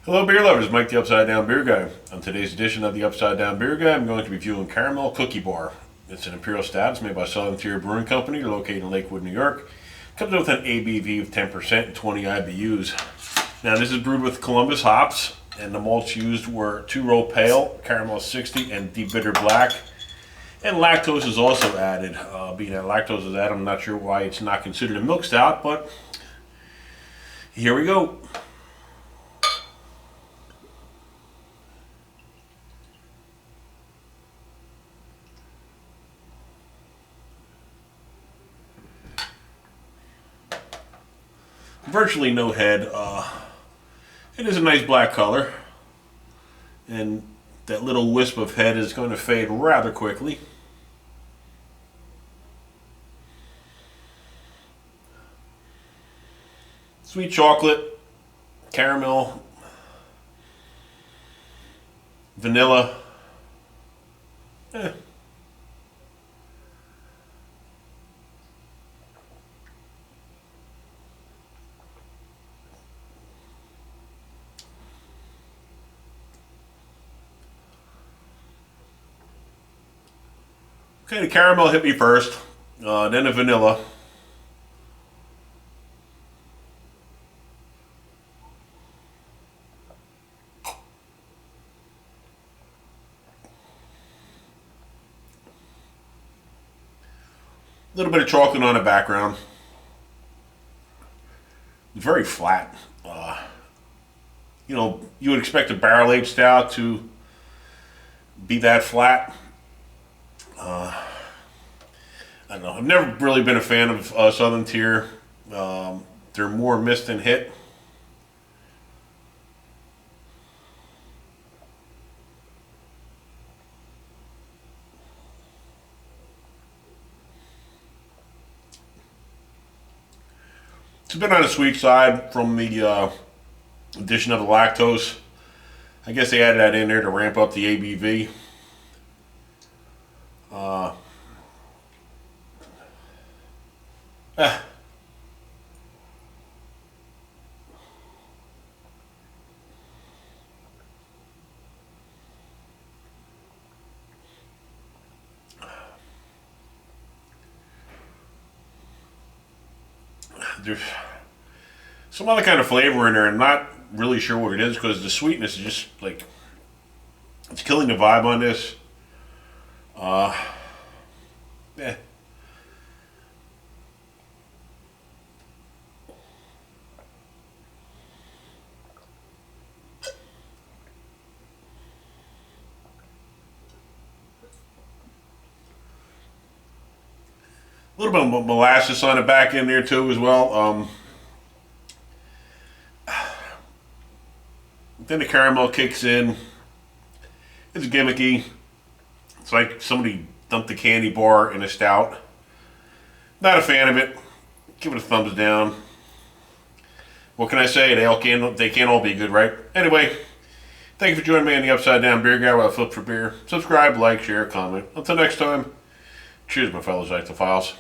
Hello beer lovers, Mike the Upside Down Beer Guy. On today's edition of the Upside Down Beer Guy, I'm going to be reviewing Caramel Cookie Bar. It's an imperial stout. It's made by Tier Brewing Company, located in Lakewood, New York. Comes with an ABV of 10% and 20 IBUs. Now this is brewed with Columbus hops, and the malts used were 2-row pale, caramel 60, and debittered black. And lactose is also added. Being that lactose is added, I'm not sure why it's not considered a milk stout, but here we go. Virtually no head. It is a nice black color, and that little wisp of head is going to fade rather quickly. Sweet chocolate, caramel, vanilla. Okay, the caramel hit me first, then the vanilla. A little bit of chocolate on the background. Very flat. You would expect a barrel aged stout to be that flat. I don't know. I've never really been a fan of Southern Tier. They're more miss than hit. It's a bit on the sweet side from the addition of the lactose. I guess they added that in there to ramp up the ABV. There's some other kind of flavor in there. I'm not really sure what it is because the sweetness is just like it's killing the vibe on this. Eh. A little bit of molasses on the back end there too as well. Then the caramel kicks in. It's gimmicky. It's like somebody dumped a candy bar in a stout. Not a fan of it. Give it a thumbs down. What can I say? They can't all be good, right? Anyway, thank you for joining me on the Upside Down Beer Guy where I flip for beer. Subscribe, like, share, comment. Until next time, cheers, my fellow Zactophiles.